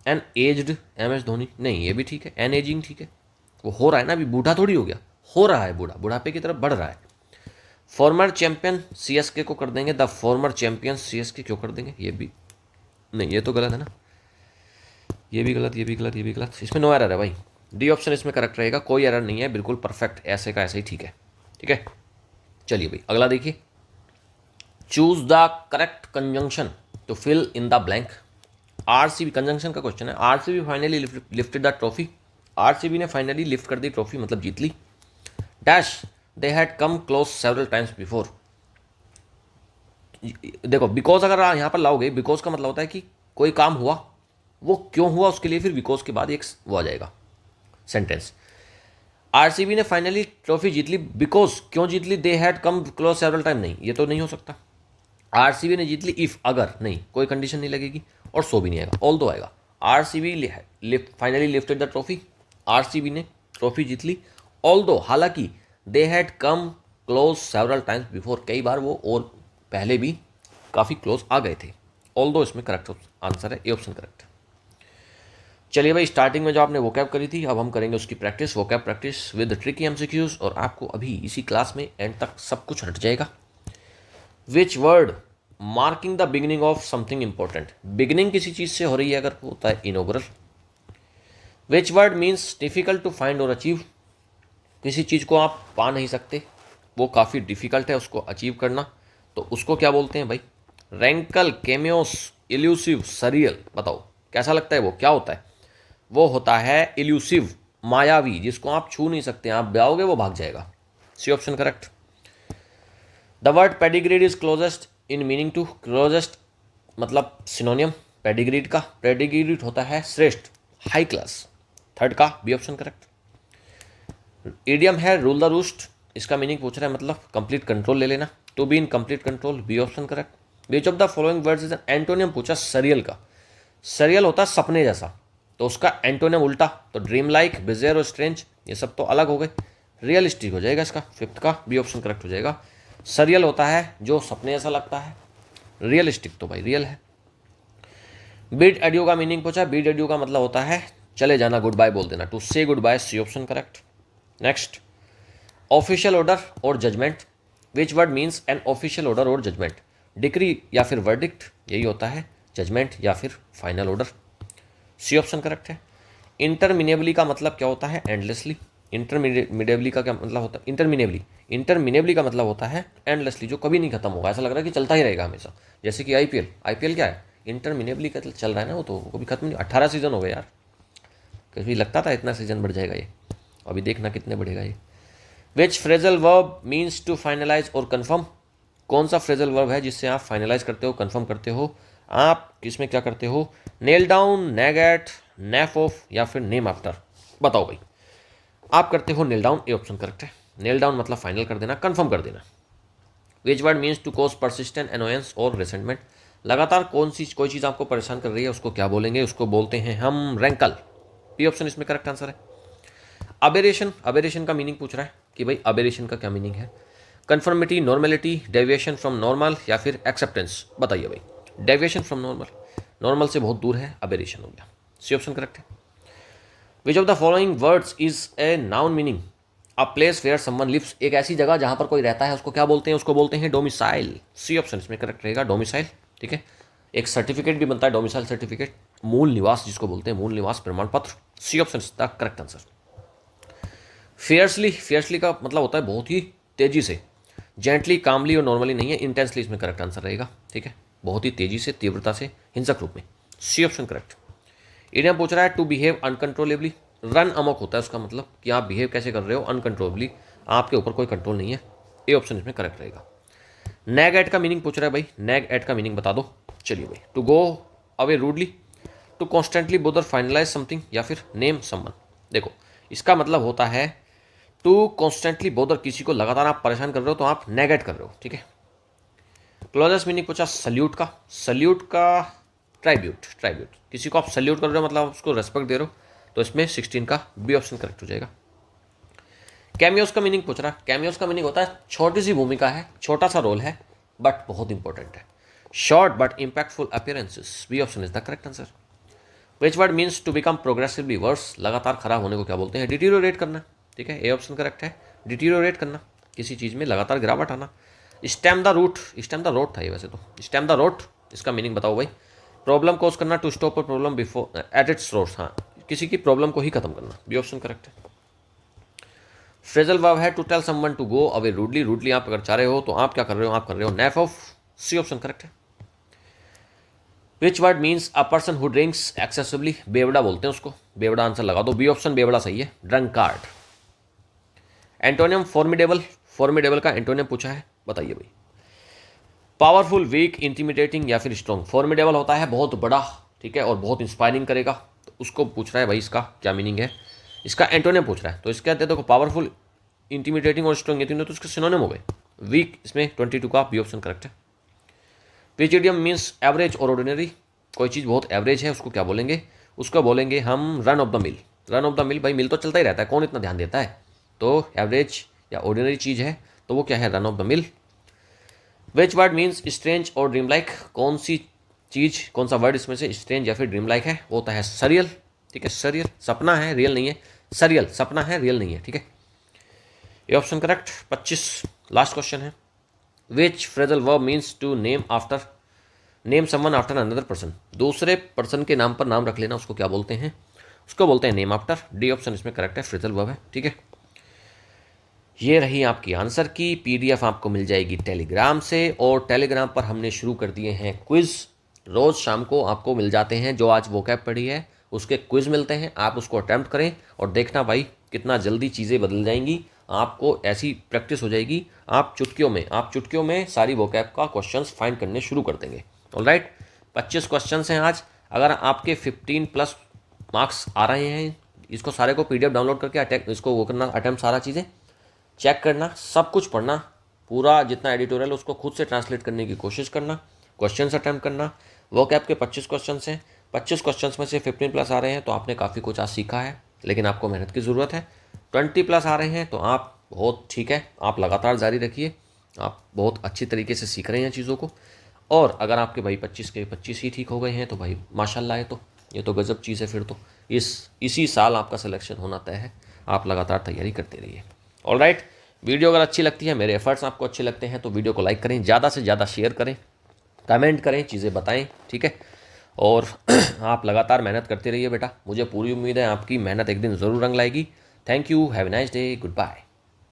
an aged MS Dhoni, नहीं ये भी ठीक है, एन एजिंग ठीक है, वो हो रहा है ना, अभी बूढ़ा थोड़ी हो गया, हो रहा है बूढ़ा, बुढ़ापे की तरफ बढ़ रहा है। फॉर्मर चैंपियन CSK को कर देंगे द फॉर्मर चैंपियन CSK, क्यों कर देंगे, ये भी नहीं, ये तो गलत है ना, ये भी गलत, ये भी गलत, ये भी गलत, इसमें नो एरर है भाई, डी ऑप्शन इसमें करेक्ट रहेगा, कोई एरर नहीं है, बिल्कुल परफेक्ट, ऐसे का ऐसे ही ठीक है, ठीक है। चलिए भाई अगला देखिए, choose the correct conjunction to fill in the blank. RCB conjunction का क्वेश्चन है। RCB finally lifted the trophy, RCB ने फाइनली लिफ्ट कर दी ट्रॉफी, मतलब जीत ली। Dash they had come close several times before. देखो बिकॉज अगर यहाँ पर लाओगे, बिकॉज का मतलब होता है कि कोई काम हुआ, वो क्यों हुआ उसके लिए फिर बिकॉज के बाद एक वो आ जाएगा सेंटेंस। आरसीबी ने फाइनली ट्रॉफी जीत ली, बिकॉज क्यों जीत ली, they had come close several time, नहीं ये तो नहीं हो सकता। आरसीबी ने जीत ली इफ, अगर, नहीं कोई कंडीशन नहीं लगेगी, और सो भी नहीं आएगा, ऑल दो आएगा। RCB finally lifted the trophy, RCB ने ट्रॉफी जीत ली, ऑल दो हालांकि, दे had come close several times before, कई बार वो और पहले भी काफ़ी क्लोज आ गए थे, ऑल दो इसमें करेक्ट आंसर है, ए ऑप्शन करेक्ट। चलिए भाई स्टार्टिंग में जो आपने वोकैब करी थी, अब हम करेंगे उसकी practice, vocab practice with tricky MCQs, और आपको अभी इसी क्लास में एंड तक सब कुछ रट जाएगा। Which word marking the beginning of something important, beginning किसी चीज़ से हो रही है अगर होता है inaugural. Which word means difficult to find और अचीव, किसी चीज़ को आप पा नहीं सकते, वो काफ़ी डिफिकल्ट है उसको अचीव करना, तो उसको क्या बोलते हैं भाई? रैंकल, केमियोस, इल्यूसिव, सरियल। बताओ कैसा लगता है, वो क्या होता है? वो होता है इल्यूसिव, मायावी, जिसको आप छू नहीं सकते, आप जाओगे वो भाग जाएगा। C option correct. The word pedigreed is closest in meaning to, closest मतलब सिनोनियम पेडिग्रीड का, पेडिग्रीड होता है श्रेष्ठ, हाई क्लास, थर्ड का बी ऑप्शन करेक्ट। इडियम है रूल द रूस्ट, इसका मीनिंग पूछ रहा है मतलब कंप्लीट कंट्रोल ले लेना, to be in complete control, B option correct. Which of the following words is an antonym पूछा सरियल का, सरियल होता है सपने जैसा, तो उसका एंटोनियम उल्टा, तो ड्रीम लाइक, बिजेयर और स्ट्रेंज, ये सब तो अलग हो गए, रियलिस्टिक हो जाएगा इसका, फिफ्थ का बी ऑप्शन करेक्ट हो जाएगा। सरियल होता है जो सपने जैसा लगता है, रियलिस्टिक तो भाई रियल है। बीट एड्यू का मीनिंग पूछा, बीट एड्यू का मतलब होता है चले जाना, गुड बाय बोल देना, to say goodbye, C option correct. Next, official order और judgment, which word means an official order और जजमेंट, डिक्री या फिर वर्डिक्ट, यही होता है जजमेंट या फिर final order, C option correct है। इंटरमिनेबली का मतलब क्या होता है? एंडलेसली। इंटरमिनेबली का क्या मतलब होता है? इंटरमिनेबली, इंटरमिनेबली का मतलब होता है एंडलेसली, जो कभी नहीं खत्म होगा, ऐसा लग रहा है कि चलता ही रहेगा हमेशा, जैसे कि आईपीएल, आईपीएल क्या है? इंटरमिनेबली का चल रहा है ना, वो तो कभी खत्म नहीं, 18 सीजन हो गए यार, कभी लगता था इतना सीजन बढ़ जाएगा ये, अभी देखना कितने बढ़ेगा ये। Which phrasal verb means to finalise और कन्फर्म, कौन सा फ्रेजल वर्ब है जिससे आप फाइनलाइज करते हो, कन्फर्म करते हो, आप किसमें क्या करते हो? Nail down, nag at, naff off या फिर नेम आफ्टर, बताओ भाई। आप करते हो nail down, A option correct है। नेल डाउन मतलब फाइनल कर देना, कन्फर्म कर देना। Which word means to cause persistent annoyance और रिसेंटमेंट, लगातार कोई चीज़ आपको परेशान कर रही है उसको क्या बोलेंगे? उसको बोलते हैं हम रैंकल, बी ऑप्शन इसमें करेक्ट आंसर है। अबेरेशन, अबेरेशन का मीनिंग पूछ रहा है कि भाई अबेरेशन का क्या मीनिंग है? Conformity, normality, deviation from normal या फिर एक्सेप्टेंस, बताइए भाई। डेविएशन फ्रॉम नॉर्मल, नॉर्मल से बहुत दूर है, अबेरेशन हो गया, सी ऑप्शन करेक्ट है। Which of the following words is a noun meaning a place where someone lives, एक ऐसी जगह जहां पर कोई रहता है उसको क्या बोलते हैं? उसको बोलते हैं डोमिसाइल, सी ऑप्शन इसमें करेक्ट रहेगा, डोमिसाइल, ठीक है। एक सर्टिफिकेट भी बनता है डोमिसाइल सर्टिफिकेट, मूल निवास जिसको बोलते हैं, मूल निवास प्रमाण पत्र, C option is the correct answer. Fiercely, fiercely का मतलब होता है बहुत ही तेजी से, जेंटली, कामली और नॉर्मली नहीं है, इंटेंसली इसमें करेक्ट आंसर रहेगा, ठीक है, बहुत ही तेजी से, तीव्रता से, हिंसक रूप में, सी ऑप्शन करेक्ट। इडियम पूछ रहा है to behave uncontrollably, run amok होता है उसका मतलब कि आप बिहेव कैसे कर रहे हो अनकंट्रोलेबली, आपके ऊपर कोई कंट्रोल नहीं है, ए ऑप्शन इसमें करेक्ट रहेगा। नैग एट का मीनिंग पूछ रहा है भाई, नैग एट का मीनिंग बता दो। चलिए भाई, to go away rudely, to constantly bother finalize something या फिर नेम समवन, देखो इसका मतलब होता है टू कॉन्स्टेंटली बोदर, किसी को लगातार आप परेशान कर रहे हो तो आप नेगेट कर रहे हो, ठीक है। क्लोजेस्ट मीनिंग पूछा सल्यूट का, सल्यूट का ट्राइब्यूट, ट्राइब्यूट, किसी को आप सल्यूट कर रहे हो मतलब आप उसको रेस्पेक्ट दे रहे हो, तो इसमें 16 का बी ऑप्शन करेक्ट हो जाएगा। कैमियोस का मीनिंग पूछ रहा है, कैमियोस का मीनिंग होता है छोटी सी भूमिका है, छोटा सा रोल है बट बहुत इंपॉर्टेंट है, short but impactful appearances, B option is the correct answer. Which word means to become progressively worse, लगातार खराब होने को क्या बोलते हैं? डिटीरियोरेट करना, ठीक है, ए ऑप्शन करेक्ट है, डिटीरियोरेट करना, किसी चीज़ में लगातार गिरावट आना। Stem the root, stem the rot था ये वैसे तो, स्टेम द रोट, इसका मीनिंग बताओ भाई। प्रॉब्लम कोज करना, to stop a problem before at its source, हाँ किसी की प्रॉब्लम को ही खत्म करना, बी ऑप्शन करेक्ट है। फ्रेजल वर्ब है to tell someone to go away rudely, rudely आप अगर चाह रहे हो तो आप क्या कर रहे हो? आप कर रहे हो naff off, C option correct है। Which word means a person who drinks excessively, बेवड़ा बोलते हैं उसको, बेवड़ा आंसर लगा दो, बी ऑप्शन बेवड़ा सही है, drunk card. Antonym formidable, formidable का एंटोनियम पूछा है, बताइए भाई। पावरफुल, वीक, इंटिमिडेटिंग या फिर स्ट्रॉन्ग, फॉर्मिडेबल होता है बहुत बड़ा, ठीक है, और बहुत इंस्पायरिंग करेगा, तो उसको पूछ रहा है भाई इसका क्या मीनिंग है, इसका एंटोनियम पूछ रहा है, तो इसके देखो पावरफुल, इंटिमिडेटिंग और स्ट्रॉन्ग, ये तीनों तो इसके सिनोनिम हो गए। वीक इसमें 22 का बी ऑप्शन करेक्ट है। विच इडियम मीन्स एवरेज और ऑर्डिनरी, कोई चीज़ बहुत एवरेज है उसको क्या बोलेंगे? उसको बोलेंगे हम run of the mill, run of the मिल, भाई मिल तो चलता ही रहता है, कौन इतना ध्यान देता है, तो एवरेज या ऑर्डिनरी चीज़ है तो वो क्या है? Run of the mill. Which word means strange और ड्रीम लाइक, कौन सी चीज़, कौन सा वर्ड इसमें से स्ट्रेंज या फिर ड्रीम लाइक है? वो होता है सरियल, ठीक है, सरियल, सपना है रियल नहीं है, सरियल सपना है रियल नहीं है, ठीक है, ये ऑप्शन करेक्ट। 25 लास्ट क्वेश्चन है, which phrasal verb means to name someone after another person, दूसरे पर्सन के नाम पर नाम रख लेना, उसको क्या बोलते हैं? उसको बोलते हैं नेम आफ्टर। डी ऑप्शन इसमें करेक्ट है, फ्रेजल वर्ब है। ठीक है, ये रही आपकी आंसर की। पीडीएफ आपको मिल जाएगी टेलीग्राम से, और टेलीग्राम पर हमने शुरू कर दिए हैं क्विज़। रोज़ शाम को आपको मिल जाते हैं, जो आज वोकैब पढ़ी है उसके क्विज़ मिलते हैं, आप उसको अटैम्प्ट करें और देखना भाई कितना जल्दी चीज़ें बदल जाएंगी। आपको ऐसी प्रैक्टिस हो जाएगी, आप चुटकियों में सारी वोकैब का क्वेश्चंस फाइंड करने शुरू कर देंगे। ऑलराइट, 25 क्वेश्चन हैं आज। अगर आपके 15+ मार्क्स आ रहे हैं, इसको सारे को पीडीएफ डाउनलोड करके इसको वो करना, अटैम्प्ट सारा चीज़ें चेक करना, सब कुछ पढ़ना, पूरा जितना एडिटोरियल उसको खुद से ट्रांसलेट करने की कोशिश करना, क्वेश्चंस अटैम्प्ट करना। वोकैब के 25 क्वेश्चन हैं, 25 क्वेश्चन में से 15+ आ रहे हैं तो आपने काफ़ी कुछ आज सीखा है, लेकिन आपको मेहनत की ज़रूरत है। 20+ आ रहे हैं तो आप बहुत ठीक है, आप लगातार जारी रखिए, आप बहुत अच्छी तरीके से सीख रहे हैं चीज़ों को। और अगर आपके भाई 25 के 25 ही ठीक हो गए हैं तो भाई माशाल्लाह है, तो ये तो गजब चीज़ है। फिर तो इसी साल आपका सिलेक्शन होना तय है। आप लगातार तैयारी करते रहिए। ऑलराइट, वीडियो अगर अच्छी लगती है, मेरे एफर्ट्स आपको अच्छे लगते हैं तो वीडियो को लाइक करें, ज़्यादा से ज़्यादा शेयर करें, कमेंट करें, चीज़ें बताएं। ठीक है, और आप लगातार मेहनत करते रहिए बेटा, मुझे पूरी उम्मीद है आपकी मेहनत एक दिन ज़रूर रंग लाएगी। Thank you, have a nice day, good bye.